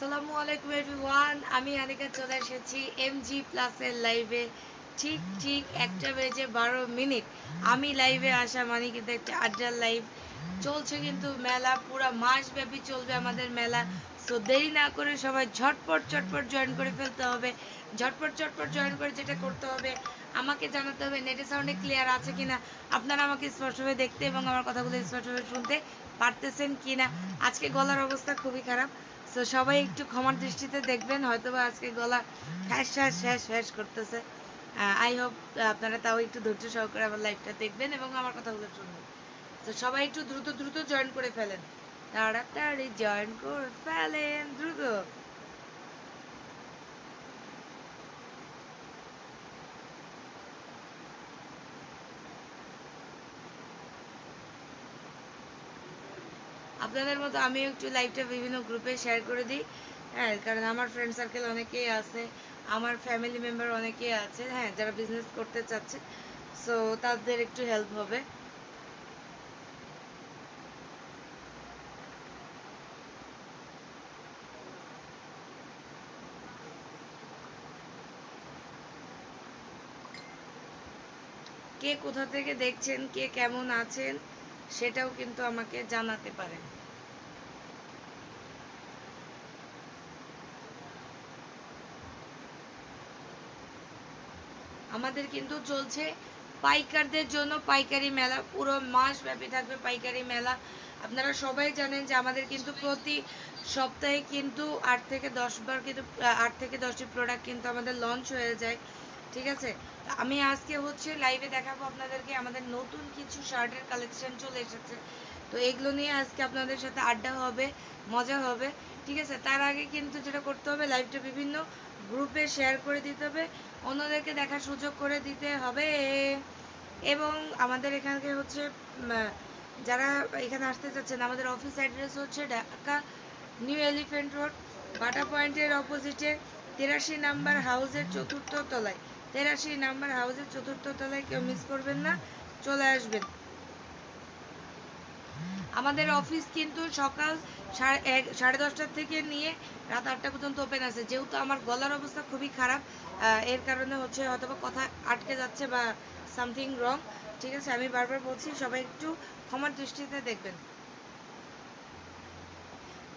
আসসালামু আলাইকুম এভরিওয়ান, আমি আনিকা চলে এসেছি এমজি প্লাসের লাইভে। ঠিক ঠিক 1:12 আমি লাইভে আসা মানে কিন্তু একটা আড্ডার লাইভ চলছে, কিন্তু মেলা পুরো মাস ব্যাপী চলবে আমাদের মেলা। সো দেরি না করে সবাই ঝটপট চটপট জয়েন করে ফেলতে হবে। ঝটপট চটপট জয়েন করে যেটা করতে হবে, আমাকে জানাতে হবে নেটে সাউন্ডে ক্লিয়ার আছে কিনা, আপনারা আমাকে স্পষ্টভাবে দেখতে এবং আমার কথাগুলো স্পষ্টভাবে শুনতে পারতেছেন কিনা। আজকে গলার অবস্থা খুবই খারাপ, তো সবাই একটু ক্ষমার দৃষ্টিতে দেখবেন, হয়তো বা আজকে গলা ফ্যাস ফ্যাস ফ্যাস ফ্যাস করতেছে। আই হোপ আপনারা তাও একটু ধৈর্য সহকারে আমার লাইভটা দেখবেন এবং আমার কথাগুলো শুনবেন। তো সবাই একটু দ্রুত দ্রুত জয়েন করে ফেলেন, তাড়াতাড়ি জয়েন করে ফেলেন দ্রুত। আপনাদের মতো আমিও একটু লাইভটা বিভিন্ন গ্রুপে শেয়ার করে দিই। হ্যাঁ, কারণ আমার ফ্রেন্ড সার্কেল অনেকেই আছে, আমার ফ্যামিলি মেম্বার অনেকেই আছে, হ্যাঁ, যারা বিজনেস করতে চাচ্ছে। সো তাদের একটু হেল্প হবে। কে কোথা থেকে দেখছেন, কে কেমন আছেন, সেটাও কিন্তু আমাকে জানাতে পারেন। আমাদের কিন্তু চলছে পাইকারদের জন্য পাইকারি মেলা, পুরো মাস ব্যাপী থাকবে পাইকারি মেলা। আপনারা সবাই জানেন যে আমাদের কিন্তু প্রতি সপ্তাহে কিন্তু 8 থেকে 10 বার কিন্তু 8 থেকে 10টি প্রোডাক্ট কিন্তু আমাদের লঞ্চ হয়ে যায়। ঠিক আছে, আমি আজকে হচ্ছে লাইভে দেখাবো আপনাদেরকে আমাদের নতুন কিছু শার্টের কালেকশন চলে এসেছে। তো এগুলো নিয়ে আজকে আপনাদের সাথে আড্ডা হবে, মজা হবে। ঠিক আছে, তার আগে কিন্তু যেটা করতে হবে, লাইভটা বিভিন্ন গ্রুপে শেয়ার করে দিতে হবে, অন্যদেরকে দেখার সুযোগ করে দিতে হবে। এবং আমাদের এখানকে হচ্ছে যারা এখানে আসতে চাচ্ছেন, আমাদের অফিস অ্যাড্রেস হচ্ছে ঢাকা নিউ এলিফ্যান্ট রোড, বাটা পয়েন্টের অপোজিটে 83 নাম্বার হাউসের চতুর্থ তলায়। 83 নাম্বার হাউসের চতুর্থ তলায়, কেউ মিস করবেন না, চলে আসবেন। আমাদের অফিস কিন্তু সকাল 10:30 থেকে নিয়ে রাত 8টা পর্যন্ত ওপেন আছে। যেহেতু আমার গলার অবস্থা খুবই খারাপ, এর কারণে হচ্ছে হয়তো কথা আটকে যাচ্ছে বা সামথিং রং। ঠিক আছে, আমি বারবার বলছি সবাই একটু ক্ষমার দৃষ্টিতে দেখবেন।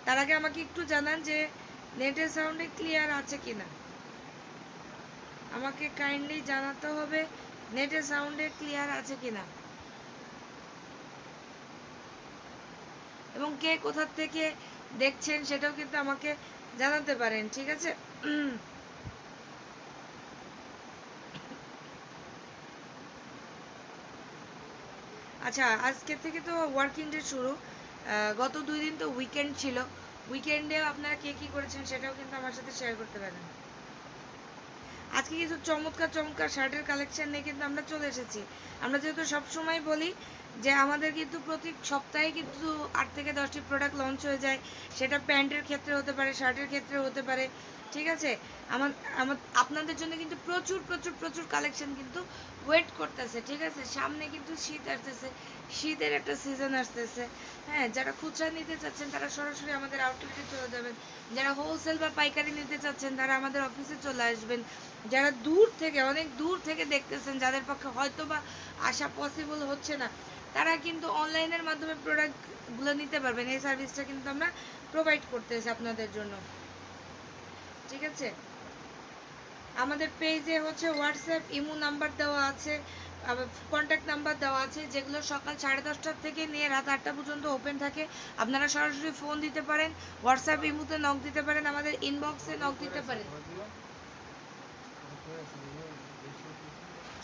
তার আগে আমাকে একটু জানান যে নেটের সাউন্ডে ক্লিয়ার আছে কিনা, আমাকে কাইন্ডলি জানাতে হবে নেটের সাউন্ডে ক্লিয়ার আছে কিনা, এবং কে কোথা থেকে দেখছেন সেটাও কিন্তু আমাকে জানাতে পারেন। ঠিক আছে, আচ্ছা, আজকে থেকে তো ওয়ার্কিং ডে শুরু। গত 2 দিন তো উইকেন্ড ছিল। উইকেন্ডে আপনারা কে কী করেছেন সেটাও কিন্তু আমার সাথে শেয়ার করতে পারেন। আজকে কিছু চমৎকার চমৎকার শার্টের কালেকশন নিয়ে কিন্তু আমরা চলে এসেছি। আমরা যেহেতু সবসময় বলি যে আমাদের কিন্তু প্রতি সপ্তাহে কিন্তু 8 থেকে 10টি প্রোডাক্ট লঞ্চ হয়ে যায়, সেটা প্যান্টের ক্ষেত্রে হতে পারে, শার্টের ক্ষেত্রে হতে পারে। ঠিক আছে, আমার আমার আপনাদের জন্য কিন্তু প্রচুর প্রচুর প্রচুর কালেকশন কিন্তু ওয়েট করতেছে। ঠিক আছে, সামনে কিন্তু শীত আসতেছে, শীতের একটা সিজন আসতেছে। হ্যাঁ, যারা খুচরা নিতে চাচ্ছেন তারা সরাসরি আমাদের আউটলেটে চলে যাবেন, যারা হোলসেল বা পাইকারি নিতে চাচ্ছেন তারা আমাদের অফিসে চলে আসবেন, যারা দূর থেকে অনেক দূর থেকে দেখতেছেন, যাদের পক্ষে হয়তো বা আসা পসিবল হচ্ছে না, তারা কিন্তু অনলাইনের মাধ্যমে প্রোডাক্টগুলো নিতে পারবেন। এই সার্ভিসটা কিন্তু আমরা প্রোভাইড করতেছি আপনাদের জন্য। ঠিক আছে, আমাদের পেজে হচ্ছে হোয়াটসঅ্যাপ ইমো নাম্বার দেওয়া আছে, আবার কন্ট্যাক্ট নাম্বার দেওয়া আছে, যেগুলো সকাল 10:30 থেকে নিয়ে রাত 8টা পর্যন্ত ওপেন থাকে। আপনারা সরাসরি ফোন দিতে পারেন, হোয়াটসঅ্যাপ ইমোতে নক দিতে পারেন, আমাদের ইনবক্সে নক দিতে পারেন।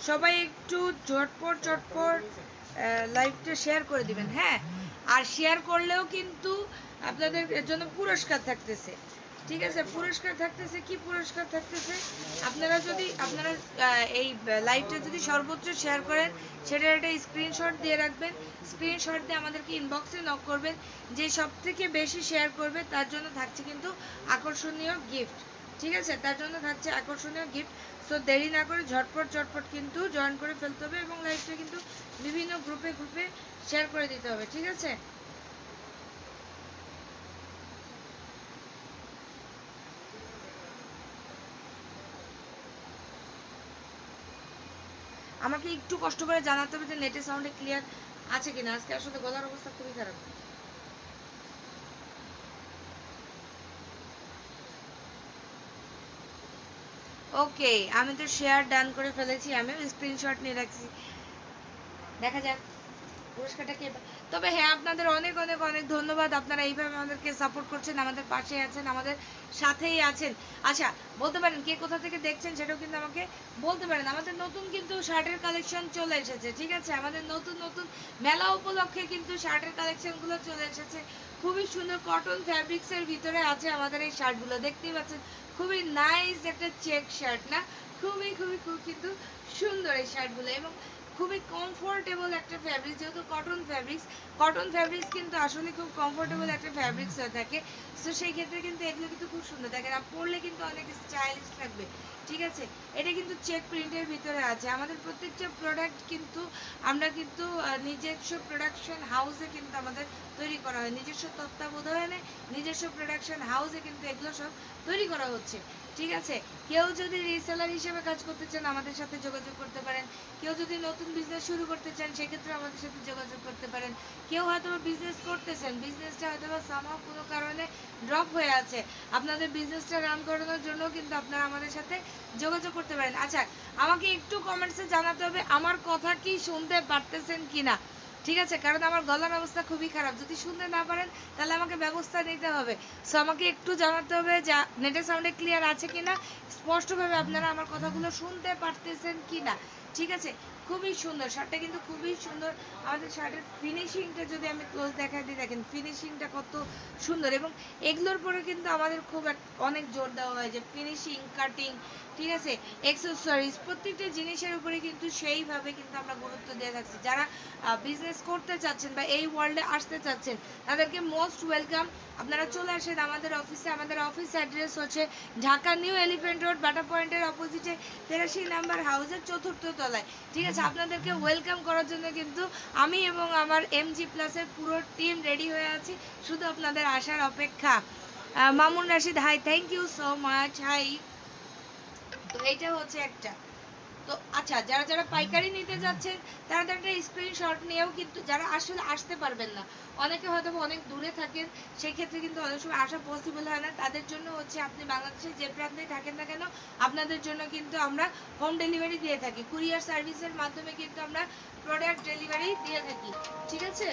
সবাই একটু ঝটপট চটপট লাইভটা শেয়ার করে দিবেন। হ্যাঁ, আর শেয়ার করলেও কিন্তু আপনাদের জন্য পুরস্কার থাকতেছে। ঠিক আছে, পুরস্কার থাকতেছে, কি পুরস্কার থাকতেছে, আপনারা এই লাইভটা যদি সর্বোচ্চ শেয়ার করেন, সেটার একটা স্ক্রিনশট দিয়ে রাখবেন। স্ক্রিনশট দিয়ে আমাদেরকে ইনবক্সে নক করবেন। যে সব থেকে বেশি শেয়ার করবে তার জন্য থাকছে কিন্তু আকর্ষণীয় গিফট। ঠিক আছে, তার জন্য থাকছে আকর্ষণীয় গিফট। সো দেরি না করে ঝটপট ঝটপট কিন্তু জয়েন করে ফেলতে হবে এবং লাইভটা কিন্তু বিভিন্ন গ্রুপে গ্রুপে শেয়ার করে দিতে হবে। ঠিক আছে, আমাকে একটু কষ্ট করে জানাতে হবে যে নেটের সাউন্ডে ক্লিয়ার আছে কিনা। আজকে আসলে গলার অবস্থা খুবই খারাপ। ওকে, আমি তো শেয়ার ডান করে ফেলেছি, আমিও স্ক্রিনশট নিয়ে রাখছি, দেখা যাক পুরস্কারটা কে তবে হ্যাঁ, আপনাদের অনেক অনেক অনেক ধন্যবাদ। আপনারা এইভাবে আমাদেরকে সাপোর্ট করছেন, আমাদের পাশে আছেন, আমাদের সাথেই আছেন। আচ্ছা, বলতে পারেন কে কোথা থেকে দেখছেন সেটাও কিন্তু আমাকে বলতে পারেন। আমাদের নতুন কিন্তু শার্টের কালেকশন চলে এসেছে, ঠিক আছে? আমাদের নতুন নতুন মেলা উপলক্ষে কিন্তু শার্টের কালেকশনগুলো চলে এসেছে। খুবই সুন্দর কটন ফ্যাব্রিক্সের ভিতরে আছে আমাদের এই শার্টগুলো, দেখতেই পাচ্ছেন খুবই নাইস একটা চেক শার্ট না? খুবই খুবই খুব কিন্তু সুন্দর এই শার্টগুলো, এবং খুবই কমফোর্টেবল একটা ফ্যাব্রিক, যেহেতু কটন ফ্যাব্রিক্স কিন্তু আসলে খুব কমফোর্টেবল একটা ফ্যাব্রিক্স হয়ে থাকে। তো সেই ক্ষেত্রে কিন্তু এগুলো কিন্তু খুব সুন্দর, দেখেন পরলে কিন্তু অনেক স্টাইলিশ লাগবে, ঠিক আছে? এটা কিন্তু চেক প্রিন্টের ভিতরে আছে। আমাদের প্রত্যেকটা প্রোডাক্ট কিন্তু আমরা কিন্তু নিজস্ব প্রোডাকশন হাউসে কিন্তু আমাদের তৈরি করা হয়, নিজস্ব তত্ত্বাবধানে নিজস্ব প্রোডাকশন হাউসে কিন্তু এগুলো সব তৈরি করা হচ্ছে, ঠিক আছে? কেউ যদি রিসেলার হিসেবে কাজ করতে চান আমাদের সাথে যোগাযোগ করতে পারেন। কেউ যদি নতুন বিজনেস শুরু করতে চান সেক্ষেত্রে আমাদের সাথে যোগাযোগ করতে পারেন। কেউ হয়তো বিজনেস করতেছেন, বিজনেসটা হয়তো সামহাও কোনো কারণে ড্রপ হয়ে আছে, আপনাদের বিজনেসটা রান করানোর জন্য কিন্তু আপনারা আমাদের সাথে যোগাযোগ করতে পারেন। আচ্ছা, আমাকে একটু কমেন্টসে জানাতে হবে আমার কথা কি শুনতে পারতেছেন কিনা, ঠিক আছে? কারণ আমার গলার অবস্থা খুবই খারাপ, যদি শুনতে না পারেন তাহলে আমাকে ব্যবস্থা নিতে হবে। সো আমাকে একটু জানাতে হবে যে নেটের সাউন্ডে ক্লিয়ার আছে কিনা, স্পষ্টভাবে আপনারা আমার কথাগুলো শুনতে পারতেছেন কিনা, ঠিক আছে? খুবই সুন্দর শার্টটা, কিন্তু খুবই সুন্দর। আমাদের শার্টের ফিনিশিংটা যদি আমি ক্লোজ দেখাই দিই, দেখেন ফিনিশিংটা কত সুন্দর, এবং এগুলোর পরে কিন্তু আমাদের খুব অনেক জোর দেওয়া হয় যে ফিনিশিং, কাটিং, ঠিক আছে, অ্যাক্সেসরিজ, প্রত্যেকটা জিনিসের উপরে কিন্তু সেইভাবে কিন্তু আমরা গুরুত্ব দিয়ে থাকছি। যারা বিজনেস করতে চাচ্ছেন বা এই ওয়ার্ল্ডে আসতে চাচ্ছেন তাদেরকে মোস্ট ওয়েলকাম। আপনারা চলে আসেন আমাদের অফিসে। আমাদের অফিস অ্যাড্রেস হচ্ছে ঢাকা নিউ এলিফ্যান্ট রোড, বাটা পয়েন্টের অপোজিটে 83 নাম্বার হাউসের 4র্থ তলায়, ঠিক আছে? আপনাদেরকে ওয়েলকাম করার জন্য কিন্তু আমি এবং আমার এমজি প্লাসের পুরো টিম রেডি হয়ে আছি, শুধু আপনাদের আসার অপেক্ষা। Mamun Rashid, hi, thank you so much, hi. তো এইটা হচ্ছে একটা। তো আচ্ছা, যারা যারা পাইকারি নিতে যাচ্ছেন তারা একটা স্ক্রিনশট নিয়েও, কিন্তু যারা আসলে আসতে পারবেন না, অনেকে হয়তো অনেক দূরে থাকেন, সেই ক্ষেত্রে কিন্তু অনেক সময় আসা পসিবল হয় না, তাদের জন্য হচ্ছে আপনি বাংলাদেশের যে প্রান্তেই থাকেন না কেন আপনাদের জন্য কিন্তু আমরা হোম ডেলিভারি দিয়ে থাকি, কুরিয়ার সার্ভিসের মাধ্যমে কিন্তু আমরা প্রোডাক্ট ডেলিভারি দিয়ে থাকি, ঠিক আছে?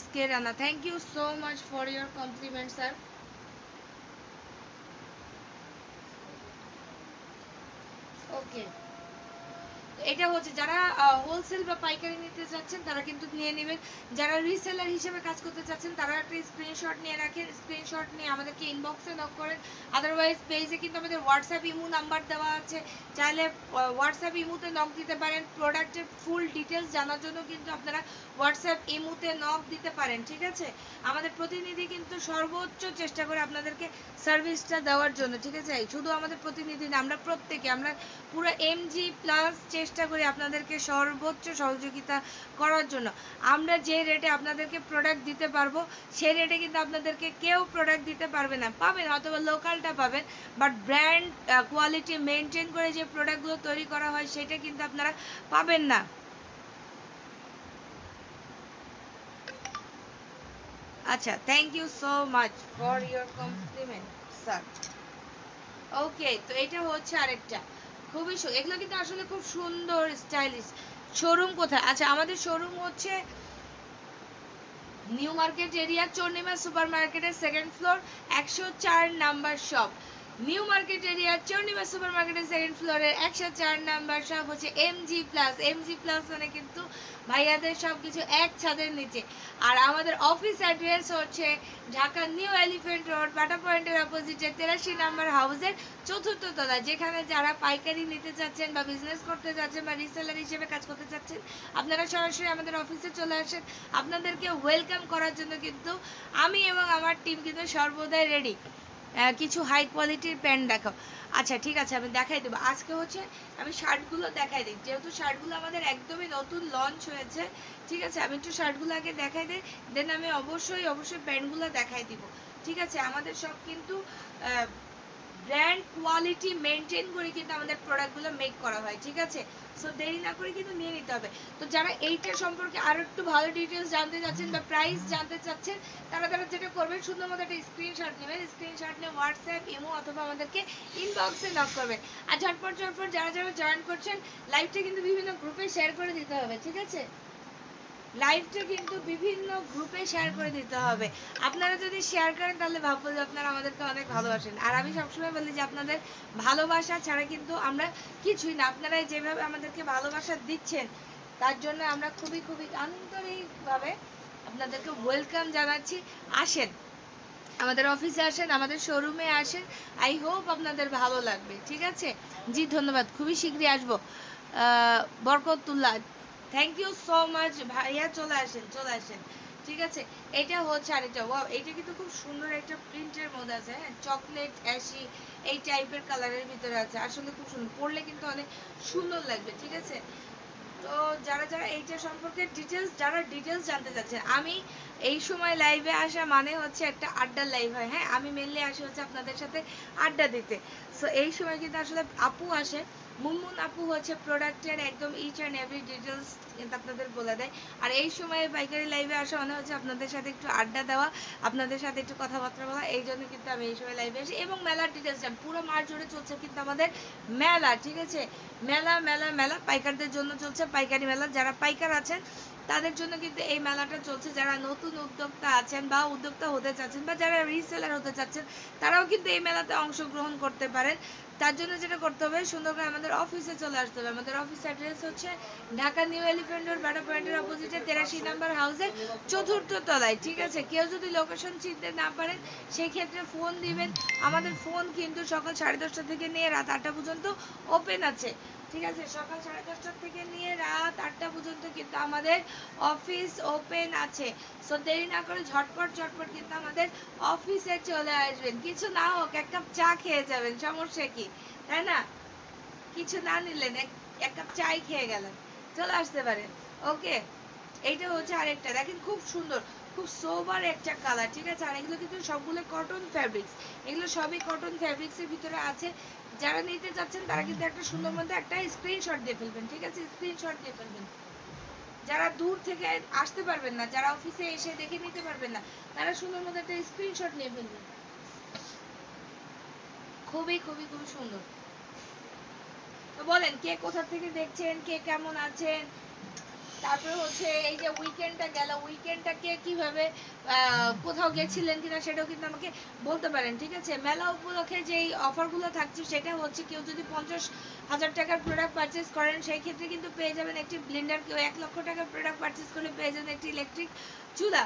SK Rana, thank you so much for your compliment, sir. ওকে, এটা হচ্ছে যারা হোলসেল বা পাইকারি নিতে চাচ্ছেন তারা কিন্তু নিয়ে নেবেন। যারা রিসেলার হিসেবে কাজ করতে চাচ্ছেন তারা একটা স্ক্রিনশট নিয়ে রাখেন, স্ক্রিনশট নিয়ে আমাদেরকে ইনবক্সে নক করেন। আদারওয়াইজ পেজে কিন্তু আমাদের হোয়াটসঅ্যাপ ইমো নাম্বার দেওয়া আছে, চাইলে হোয়াটসঅ্যাপ ইমোতে নক দিতে পারেন। প্রোডাক্টের ফুল ডিটেলস জানার জন্য কিন্তু আপনারা হোয়াটসঅ্যাপ ইমোতে নক দিতে পারেন, ঠিক আছে? আমাদের প্রতিনিধি কিন্তু সর্বোচ্চ চেষ্টা করে আপনাদেরকে সার্ভিসটা দেওয়ার জন্য, ঠিক আছে? শুধু আমাদের প্রতিনিধি না, আমরা প্রত্যেকে, আমরা পুরো এমজি প্লাস চেষ্টা করি আপনাদেরকে সর্বোচ্চ সহযোগিতা করার জন্য। আমরা যে রেটে আপনাদেরকে প্রোডাক্ট দিতে পারবো সেই রেটে কিন্তু আপনাদেরকে কেউ প্রোডাক্ট দিতে পারবে না। পাবেন অথবা লোকালটা পাবেন, বাট ব্র্যান্ড কোয়ালিটি মেনটেন করে যে প্রোডাক্টগুলো তৈরি করা হয় সেটা কিন্তু আপনারা পাবেন না। আচ্ছা, thank you so much for your compliment, sir. Okay, তো এটা হচ্ছে আরেকটা খুবই এগুলো কিন্তু আসলে খুব সুন্দর স্টাইলিশ। শোরুম কোথায়? আচ্ছা, আমাদের শোরুম হচ্ছে new market area, Chandima super মার্কেটের 2nd floor, 104 number shop. New market area, Chandima super মার্কেটের 2nd ফ্লোরের 104 নাম্বার শপ হচ্ছে এমজি প্লাস। এমজি প্লাস মানে কিন্তু ভাইয়াদের সবকিছু এক ছাদের নিচে। আর আমাদের অফিস অ্যাড্রেস হচ্ছে ঢাকা নিউ এলিফ্যান্ট রোড, বাটা পয়েন্টের অপোজিটে 83 নাম্বার হাউসের 4র্থ তলা। যেখানে যারা পাইকারি নিতে চাচ্ছেন বা বিজনেস করতে চাচ্ছেন বা রিসেলার হিসেবে কাজ করতে চাচ্ছেন আপনারা সরাসরি আমাদের অফিসে চলে আসেন। আপনাদেরকে ওয়েলকাম করার জন্য কিন্তু আমি এবং আমার টিম কিন্তু সর্বদাই রেডি। কিছু হাই কোয়ালিটির প্যান্ট দেখাও। আচ্ছা ঠিক আছে, আমি দেখাই দেবো। আজকে হচ্ছে আমি শার্টগুলো দেখাই দিই, যেহেতু শার্টগুলো আমাদের একদমই নতুন লঞ্চ হয়েছে। ঠিক আছে, আমি একটু শার্টগুলো আগে দেখাই দিই, দেন আমি অবশ্যই প্যান্টগুলো দেখাই দিব। ঠিক আছে, আমাদের সব কিন্তু ব্র্যান্ড কোয়ালিটি মেনটেন করে কিন্তু আমাদের প্রোডাক্টগুলো মেক করা হয়। ঠিক আছে, সো দেরি না করে কিন্তু নিয়ে নিতে হবে। তো যারা এইটা সম্পর্কে আরো একটু ভালো ডিটেলস জানতে চাচ্ছেন বা প্রাইস জানতে চাচ্ছেন, তারা যেটা করবেন, শুধুমাত্র একটা স্ক্রিনশট নেবেন। স্ক্রিনশট নিয়ে হোয়াটসঅ্যাপ, ইমো অথবা আমাদেরকে ইনবক্সে নক করবেন। আর ঝটপট যারা জয়েন করছেন, লাইভটা কিন্তু বিভিন্ন গ্রুপে শেয়ার করে দিতে হবে। ঠিক আছে, লাইভটা কিন্তু বিভিন্ন গ্রুপে শেয়ার করে দিতে হবে। আপনারা যদি শেয়ার করেন তাহলে ভাববো যে আপনারা আমাদেরকে অনেক ভালোবাসেন। আর আমি সবসময় বলি যে আপনাদের ভালোবাসা ছাড়া কিন্তু আমরা কিছুই না। আপনারা যেভাবে আমাদেরকে ভালোবাসা দিচ্ছেন, তার জন্য আমরা খুবই খুবই আন্তরিকভাবে আপনাদেরকে ওয়েলকাম জানাচ্ছি। আসেন, আমাদের অফিসে আসেন, আমাদের শোরুমে আসেন। আই হোপ আপনাদের ভালো লাগবে। ঠিক আছে, জি ধন্যবাদ, খুবই শীঘ্রই আসবো। Barkatullah, thank you so much ভাইয়া, চলে আসেন। ঠিক আছে, এটা হচ্ছে আরেকটা, ওয়াও, এটা কিন্তু খুব সুন্দর একটা প্রিন্টের মধ্যে আছে। হ্যাঁ, চকলেট অ্যাশি এই টাইপের কালারের ভিতরে আছে, আসলে খুব সুন্দর, পরলে কিন্তু অনেক সুন্দর লাগবে। ঠিক আছে, তো যারা এইটা সম্পর্কে ডিটেলস জানতে চাচ্ছেন, আমি এই সময় লাইভে আসা মানে হচ্ছে একটা আড্ডার লাইভ হয়। হ্যাঁ, আমি মেনলি আসি হচ্ছে আপনাদের সাথে আড্ডা দিতে। সো এই সময় কিন্তু আসলে আপু আসে, মুনমুন আপু হচ্ছে প্রোডাক্টের একদম ইচ অ্যান্ড এভরি ডিটেলস কিন্তু আপনাদের বলে দেয়। আর এই সময় পাইকারি লাইভে আসা মানে হচ্ছে আপনাদের সাথে একটু আড্ডা দেওয়া, আপনাদের সাথে একটু কথাবার্তা বলা। এই জন্য কিন্তু আমি এই সময় লাইভে আসি। এবং মেলার ডিটেলস জান, পুরো মাস জুড়ে চলছে কিন্তু আমাদের মেলা। ঠিক আছে, মেলা মেলা মেলা পাইকারদের জন্য চলছে, পাইকারি মেলা। যারা পাইকার আছেন তাদের জন্য কিন্তু এই মেলাটা চলছে। যারা নতুন উদ্যোক্তা আছেন বা উদ্যোক্তা হতে চাচ্ছেন বা যারা রিসেলার হতে চাচ্ছেন, তারাও কিন্তু এই মেলাতে অংশগ্রহণ করতে পারেন। তার জন্য যেটা করতে হবে, সুন্দর করে আমাদের অফিসে চলে আসতে হবে। আমাদের অফিস অ্যাড্রেস হচ্ছে ঢাকা নিউ এলিফ্যান্ট রোড, বাটা পয়েন্টের অপোজিটে 83 নম্বর হাউসের 4র্থ তলায়। ঠিক আছে, কেউ যদি লোকেশন চিনতে না পারেন, সেই ক্ষেত্রে ফোন দিবেন। আমাদের ফোন কিন্তু সকাল 10:30 থেকে নিয়ে রাত 8টা পর্যন্ত ওপেন আছে। ঠিক আছে, সকাল 10:30 থেকে নিয়ে রাত 8টা পর্যন্ত কিন্তু আমাদের অফিস ওপেন আছে। সো দেরি না করে ঝটপট কিন্তু আমাদের অফিসে চলে আসবেন। কিছু না হোক, এক কাপ চা খেয়ে যাবেন, সমস্যা কি, তাই না? কিছু না নিলেন, এক কাপ চাই খেয়ে গেলেন, চলে আসতে পারেন। ওকে, এইটা হচ্ছে আরেকটা, দেখেন খুব সুন্দর, খুব সোবার একটা কালার। ঠিক আছে, আর এগুলো কিন্তু সবগুলো কটন ফ্যাব্রিক্স, এগুলো সবই কটন ফ্যাব্রিক্স এর ভিতরে আছে। যারা নিতে চাচ্ছেন তারা কিন্তু একটা সুন্দর মধ্যে একটা স্ক্রিনশট দিয়ে ফেলবেন। ঠিক আছে, স্ক্রিনশট দিয়ে ফেলবেন। যারা দূর থেকে আসতে পারবেন না, যারা অফিসে এসে দেখে নিতে পারবেন না, তারা সুন্দর মধ্যে একটা স্ক্রিনশট নিয়ে ফেলবেন। খুবই খুবই খুবই সুন্দর। তো বলেন, কে কোথা থেকে দেখছেন, কে কেমন আছেন। তারপরে হচ্ছে এই যে উইকেন্ডটা গেল, উইকেন্ডটা কে কিভাবে কোথাও গেছিলেন কিনা সেটাও কিন্তু আমাকে বলতে পারেন। ঠিক আছে, মেলা উপলক্ষে যেই অফারগুলো থাকছে সেটা হচ্ছে, কেউ যদি 50,000 টাকার প্রোডাক্ট পারচেস করেন, সেই ক্ষেত্রে কিন্তু পেয়ে যাবেন একটি ব্লেন্ডার। কেউ 1 লক্ষ টাকার প্রোডাক্ট পারচেস করলে পেয়ে যাবেন একটি ইলেকট্রিক চুলা।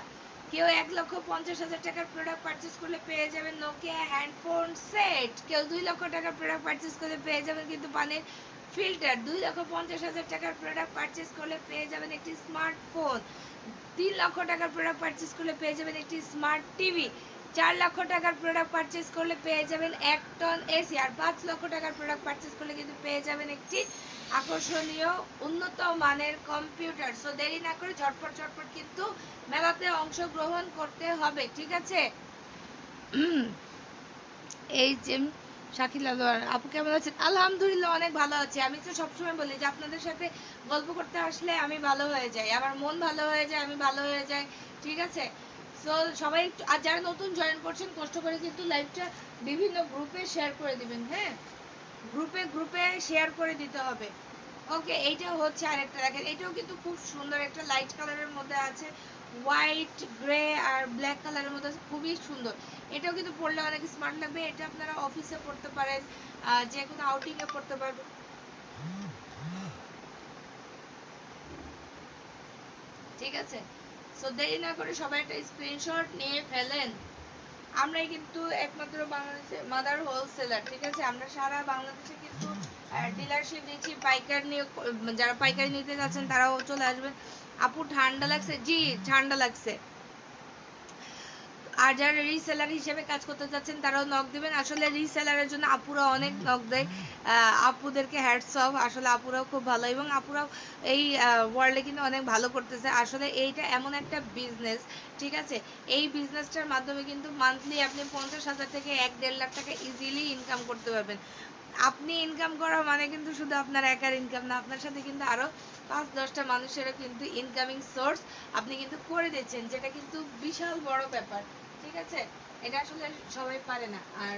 কেউ 1,50,000 টাকার প্রোডাক্ট পারচেস করলে পেয়ে যাবেন নোকিয়া হ্যান্ডফোন সেট। কেউ 2 লক্ষ টাকার প্রোডাক্ট পারচেস করলে পেয়ে যাবেন কিন্তু পানির ফিল্টার। 2,50,000 টাকার প্রোডাক্ট পারচেস করলে পেয়ে যাবেন একটি স্মার্টফোন। 3 লক্ষ টাকার প্রোডাক্ট পারচেস করলে পেয়ে যাবেন একটি স্মার্ট টিভি। 4 লক্ষ টাকার প্রোডাক্ট পারচেস করলে পেয়ে যাবেন 1 টন এসি। আর 5 লক্ষ টাকার প্রোডাক্ট পারচেস করলে কিন্তু পেয়ে যাবেন একটি আকর্ষণীয় উন্নত মানের কম্পিউটার। সো দেরি না করে ঝটপট কিন্তু মেলাতে অংশগ্রহণ করতে হবে। ঠিক আছে, এই যে শাকিল আপু কেমন আছেন? আলহামদুলিল্লাহ, অনেক ভালো আছি। আমি তো সবসময় বলি যে আপনাদের সাথে গল্প করতে আসলে আমি ভালো হয়ে যাই, আমার মন ভালো হয়ে যায়, আমি ভালো হয়ে যাই। ঠিক আছে, সো সবাই আর যারা নতুন জয়েন করছেন, কষ্ট করে কিন্তু লাইভটা বিভিন্ন গ্রুপে শেয়ার করে দিবেন। হ্যাঁ, গ্রুপে শেয়ার করে দিতে হবে। ওকে, এইটা হচ্ছে আরেকটা, দেখেন এটাও কিন্তু খুব সুন্দর একটা লাইট কালারের মধ্যে আছে, হোয়াইট গ্রে আর ব্ল্যাক কালারের মধ্যে আছে, খুবই সুন্দর। এটাও কিন্তু পরলে অনেক স্মার্ট লাগবে। এটা আপনারা অফিসে পড়তে পারেন, যে কোনো আউটিং এ পড়তে পারবেন। ঠিক আছে, সো দেরি না করে সবাই একটা স্ক্রিনশট নিয়ে ফেলেন। আমরাই কিন্তু একমাত্র বাংলাদেশে মাদার হোলসেলার। ঠিক আছে, আমরা সারা বাংলাদেশে কিন্তু ডিলারশিপ দিচ্ছি। পাইকার নিয়ে যারা পাইকারি নিতে যাচ্ছেন তারাও চলে আসবেন। আপু ঠান্ডা লাগছে? জি ঠান্ডা লাগছে। আর যারা রিসেলার হিসেবে কাজ করতে যাচ্ছেন তারাও নক দিবেন। আসলে রিসেলারের জন্য আপুরা অনেক নক দেয়, আপুদেরকে হ্যাটস অফ। আসলে আপুরাও খুব ভালো এবং আপুরাও এই ওয়ার্ল্ডে কিন্তু অনেক ভালো করতেছে। আসলে এইটা এমন একটা বিজনেস, ঠিক আছে, এই বিজনেসটার মাধ্যমে কিন্তু মান্থলি আপনি 50,000 থেকে 1-1.5 লাখ টাকা ইজিলি ইনকাম করতে পারবেন। আপনি ইনকাম করা মানে কিন্তু শুধু আপনার একার ইনকাম না, আপনার সাথে কিন্তু আরো 5-10টা মানুষেরও কিন্তু ইনকামিং সোর্স আপনি কিন্তু করে দিচ্ছেন, যেটা কিন্তু বিশাল বড় ব্যাপার। ঠিক আছে, এটা আসলে সবাই পারে না। আর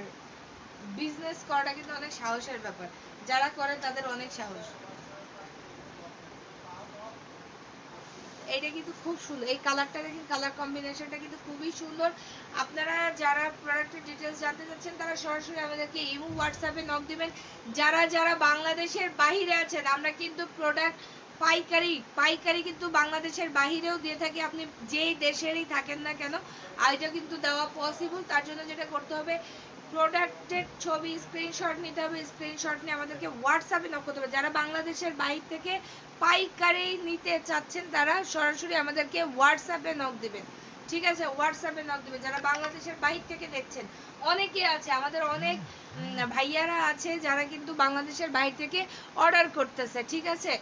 বিজনেস করাটা কিন্তু অনেক সাহসের ব্যাপার, যারা করে তাদের অনেক সাহস। এটা কিন্তু খুব সুন্দর, এই কালারটা দেখেন, কালার কম্বিনেশনটা কিন্তু খুবই সুন্দর। আপনারা যারা প্রোডাক্টের ডিটেলস জানতে চাচ্ছেন তারা সরাসরি আমাদেরকে ইমো হোয়াটসঅ্যাপে নক দিবেন। যারা যারা বাংলাদেশের বাইরে আছেন, আমরা কিন্তু প্রোডাক্ট পাইকারি পাইকারি কিন্তু বাংলাদেশের বাইরেও দিয়ে থাকি। আপনি যেই দেশেরই থাকেন না কেন, এটা কিন্তু দেওয়া পসিবল। তার জন্য যেটা করতে হবে, প্রোডাক্টের ছবি স্ক্রিনশট নিতে হবে, স্ক্রিনশট নিয়ে আমাদেরকে হোয়াটসঅ্যাপে নক করতে হবে। যারা বাংলাদেশের বাইরে থেকে পাইকারি নিতে চাচ্ছেন তারা সরাসরি আমাদেরকে হোয়াটসঅ্যাপে নক দিবেন। ঠিক আছে, হোয়াটসঅ্যাপে নক দিবেন। যারা বাংলাদেশের বাইরে থেকে দেখছেন, অনেকে আছে আমাদের, অনেক ভাইয়ারা আছে যারা কিন্তু বাংলাদেশের বাইরে থেকে অর্ডার করতেছে। ঠিক আছে,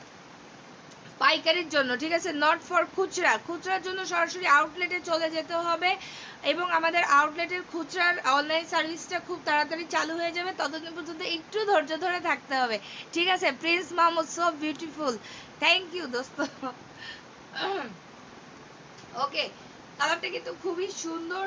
পাইকারির জন্য, ঠিক আছে, নট ফর খুচরা। খুচরার জন্য সরাসরি আউটলেটে চলে যেতে হবে এবং আমাদের আউটলেটের খুচরার অনলাইন সার্ভিসটা খুব তাড়াতাড়ি চালু হয়ে যাবে, ততদিন পর্যন্ত একটু ধৈর্য ধরে থাকতে হবে। ঠিক আছে, Prince Mahmud so beautiful, thank you দোস্ত। ওকে, কালারটা কিন্তু খুবই সুন্দর,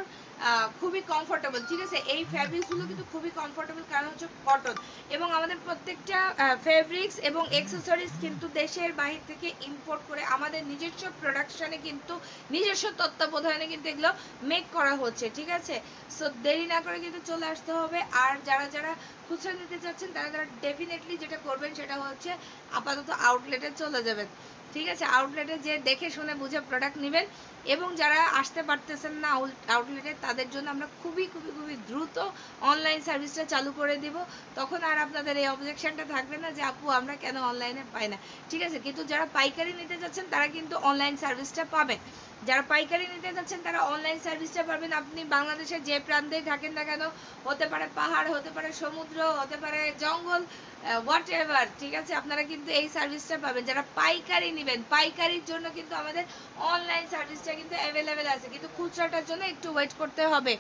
খুবই কমফোর্টেবল। ঠিক আছে, এই ফ্যাব্রিক্সগুলো কিন্তু খুবই কমফোর্টেবল, কারণ হচ্ছে কটন। এবং আমাদের প্রত্যেকটা ফ্যাব্রিক্স এবং অ্যাক্সেসরিজ কিন্তু দেশের বাইরে থেকে ইম্পোর্ট করে আমাদের নিজস্ব প্রোডাকশনে কিন্তু নিজস্ব তত্ত্বাবধানে কিন্তু এগুলো মেক করা হচ্ছে। ঠিক আছে, সো দেরি না করে কিন্তু চলে আসতে হবে। আর যারা যারা খুচরা নিতে চাচ্ছেন তারা তারা ডেফিনেটলি যেটা করবেন সেটা হচ্ছে আপাতত আউটলেটে চলে যাবেন। ঠিক আছে, আউটলেটে যে দেখে শুনে বুঝে প্রোডাক্ট নেবেন। এবং যারা আসতে পারতেছেন না আউটলেটে, তাদের জন্য আমরা খুবই খুবই খুবই দ্রুত অনলাইন সার্ভিসটা চালু করে দিব। তখন আর আপনাদের এই অবজেকশনটা থাকবে না যে আপু আমরা কেন অনলাইনে পাই না। ঠিক আছে, কিন্তু যারা পাইকারি নিতে যাচ্ছেন তারা কিন্তু অনলাইন সার্ভিসটা পাবেন। যারা পাইকারি নিতে যাচ্ছেন তারা অনলাইন সার্ভিসটা পাবেন। আপনি বাংলাদেশের যে প্রান্তেই থাকেন না কেন, হতে পারে পাহাড়, হতে পারে সমুদ্র, হতে পারে জঙ্গল, হোয়াট এভার, ঠিক আছে, আপনারা কিন্তু এই সার্ভিসটা পাবেন। যারা পাইকারি নেবেন, পাইকারির জন্য কিন্তু আমাদের অনলাইন সার্ভিসটা কিন্তু অ্যাভেলেবেল আছে, কিন্তু খুচরাটার জন্য একটু ওয়েট করতে হবে।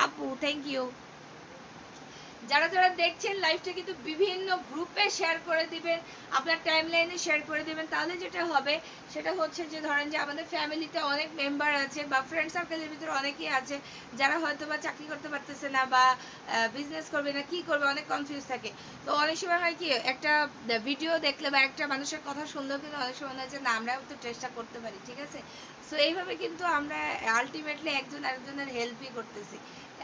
আপু থ্যাংক ইউ। যারা যারা দেখছেন লাইভটা কিন্তু বিভিন্ন গ্রুপে শেয়ার করে দিবেন, আপনার টাইমলাইনে শেয়ার করে দিবেন। তাহলে যেটা হবে সেটা হচ্ছে যে ধরেন যে আমাদের ফ্যামিলিতে অনেক মেম্বার আছে বা ফ্রেন্ড সার্কেলের ভিতরে অনেকেই আছে যারা হয়তো বা চাকরি করতে পারতেছে না বা বিজনেস করবে না, কি করবে, অনেক কনফিউজ থাকে। তো অনেক সময় হয় কি, একটা ভিডিও দেখলে বা একটা মানুষের কথা শুনলেও কিন্তু অনেক সময় হয় যে না আমরাও তো চেষ্টা করতে পারি। ঠিক আছে, সো এইভাবে কিন্তু আমরা আলটিমেটলি একজন আরেকজনের হেল্পই করতেছি।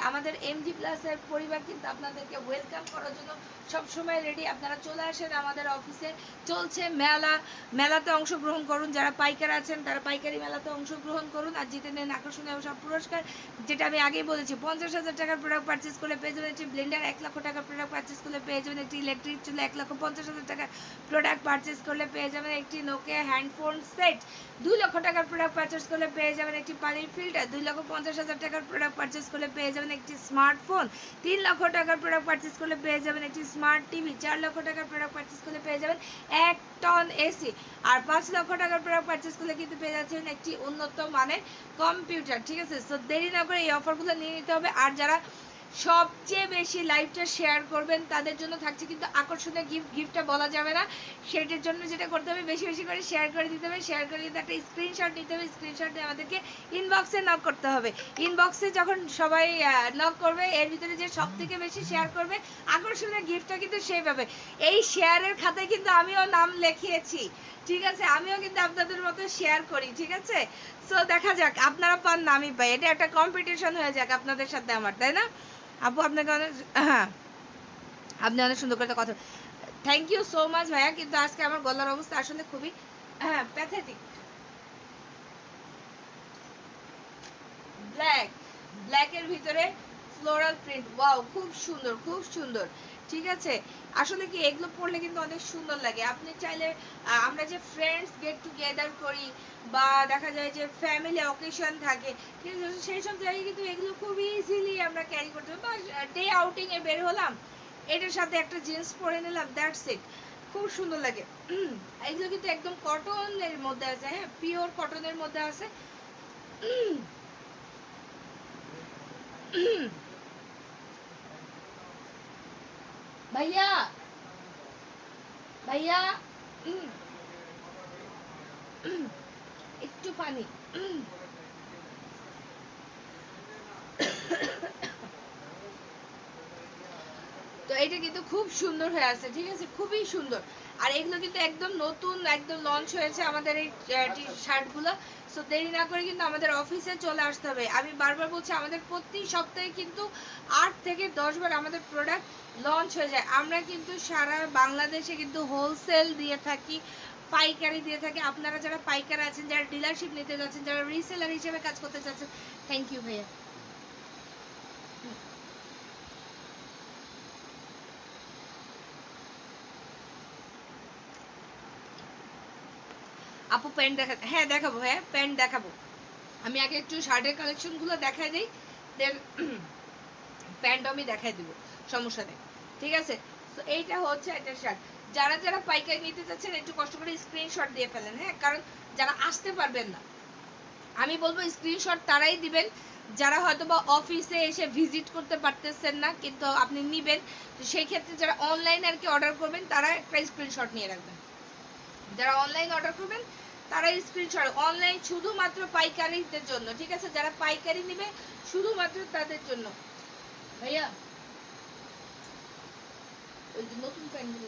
আমাদের এমজি প্লাসের পরিবার কিন্তু আপনাদেরকে ওয়েলকাম করার জন্য সবসময় রেডি। আপনারা চলে আসেন আমাদের অফিসে, চলছে মেলা, মেলাতে অংশগ্রহণ করুন। যারা পাইকার আছেন তারা পাইকারি মেলাতে অংশগ্রহণ করুন আর জিতে নেন আকর্ষণীয় সব পুরস্কার। যেটা আমি আগেই বলেছি, 50,000 টাকার প্রোডাক্ট পারচেস করলে পেয়ে যাবেন একটি ব্লেন্ডার, 1 লক্ষ টাকার প্রোডাক্ট পারচেস করলে পেয়ে যাবেন একটি ইলেকট্রিক চুলা, 1,50,000 টাকার প্রোডাক্ট পারচেস করলে পেয়ে যাবেন একটি নোকিয়া হ্যান্ডফোন সেট, 2 লক্ষ টাকার প্রোডাক্ট পারচেস করলে পেয়ে যাবেন একটি পানির ফিল্টার, 2,50,000 টাকার প্রোডাক্ট পারচেস করলে পেয়ে যাবেন একটি স্মার্টফোন, 3 লক্ষ টাকার প্রোডাক্ট পারচেস করলে পেয়ে যাবেন একটি স্মার্ট টিভি, 4 লক্ষ টাকার প্রোডাক্ট পারচেস করলে পেয়ে যাবেন 1 টন এসি, আর 5 লক্ষ টাকার প্রোডাক্ট পারচেস করলে কিন্তু পেয়ে যাচ্ছেন একটি উন্নত মানের কম্পিউটার। ঠিক আছে, সো দেরি না করে এই অফারগুলো নিয়ে নিতে হবে। আর যারা সবচেয়ে বেশি লাইভটা শেয়ার করবেন তাদের জন্য থাকছে কিন্তু আকর্ষণীয় গিফট। গিফটটা বলা যাবে না, সেটার জন্য যেটা করতে হবে বেশি বেশি করে শেয়ার করে দিতে হবে। শেয়ার করে দিতে একটা স্ক্রিনশট নিতে হবে, স্ক্রিনশট দিয়ে আমাদেরকে ইনবক্সে নক করতে হবে। ইনবক্সে যখন সবাই নক করবে, এর ভিতরে যে সব থেকে বেশি শেয়ার করবে আকর্ষণীয় গিফটটা কিন্তু সেই পাবে। এই শেয়ারের খাতায় কিন্তু আমিও নাম লিখিয়েছি। ঠিক আছে, আমিও কিন্তু আপনাদের মতো শেয়ার করি। ঠিক আছে, সো দেখা যাক আপনারা পান না আমি পাই, এটা একটা কম্পিটিশন হয়ে যাক আপনাদের সাথে আমার, তাই না আপু? আপনাকে অনেক, হ্যাঁ আপনি অনেক সুন্দর করে কথা, থ্যাংক ইউ সো মাচ ভাইয়া। কিন্তু আজকে আমার গলার অবস্থা আসলে খুবই প্যাথেটিক। ব্ল্যাক, ব্ল্যাকের ভিতরে ফ্লোরাল প্রিন্ট, ওয়াও খুব সুন্দর খুব সুন্দর। ঠিক আছে, আসলে কি এগুলো পড়লে কিন্তু অনেক সুন্দর লাগে। আপনি চাইলে আমরা যে ফ্রেন্ডস গেট টুগেদার করি বা দেখা যায় যে ফ্যামিলি অকেশন থাকে, ঠিক আছে, সেই সব জায়গায় কিন্তু এগুলো খুব ইজিলি আমরা ক্যারি করতে পারি। বা ডে আউটিং এ বের হলাম, এটার সাথে একটা জিন্স পরে নিলাম, দ্যাটস ইট, খুব সুন্দর লাগে। এগুলো কিন্তু একদম কটনের মধ্যে আছে, হ্যাঁ, পিওর কটনের মধ্যে আছে। ভাইয়া, ভাইয়া, একটু পানি। তো এটা কিন্তু খুব সুন্দর হয়ে আছে, ঠিক আছে, খুবই সুন্দর। আর এগুলো কিন্তু একদম নতুন, একদম লঞ্চ হয়েছে আমাদের এই টি শার্ট গুলো। সো দেরি না করে কিন্তু আমাদের অফিসে চলে আসতে হবে। আমি বারবার বলছি, আমাদের প্রতি সপ্তাহে কিন্তু 8 থেকে 10 বার আমাদের প্রোডাক্ট লঞ্চ হয়ে যায়। আমরা কিন্তু সারা বাংলাদেশে কিন্তু হোলসেল দিয়ে থাকি, পাইকারি দিয়ে থাকি। আপনারা যারা পাইকার আছেন, যারা ডিলারশিপ নিতে যাচ্ছেন, যারা রিসেলার হিসেবে কাজ করতে চাচ্ছেন, থ্যাংক ইউ ভাইয়া। আপু প্যান্ট দেখা, হ্যাঁ দেখাবো, হ্যাঁ প্যান্ট দেখাবো। আমি আগে একটু শার্টের কালেকশন গুলো দেখাই দিই, দেন প্যান্ট আমি দেখাই দিব, সমস্যা নেই, ঠিক আছে। তো এইটা হচ্ছে একটা শার্ট। যারা যারা পাইকারি নিতে চাচ্ছেন একটু কষ্ট করে স্ক্রিনশট দিয়ে ফেলেন, হ্যাঁ, কারণ যারা আসতে পারবেন না, আমি বলবো স্ক্রিনশট তারাই দিবেন যারা হয়তো বা অফিসে এসে ভিজিট করতে পারতেছেন না, কিন্তু আপনি নিবেন। তো সেই ক্ষেত্রে যারা অনলাইনে আর কি অর্ডার করবেন, তারা একটা স্ক্রিনশট নিয়ে রাখবেন। যারা অনলাইন অর্ডার করবেন তারা স্ক্রিনশট, অনলাইন শুধুমাত্র পাইকারিদের জন্য, ঠিক আছে, যারা পাইকারি নেবে শুধুমাত্র তাদের জন্য। ভাইয়া ওই যে নতুন প্যান্ট গুলো,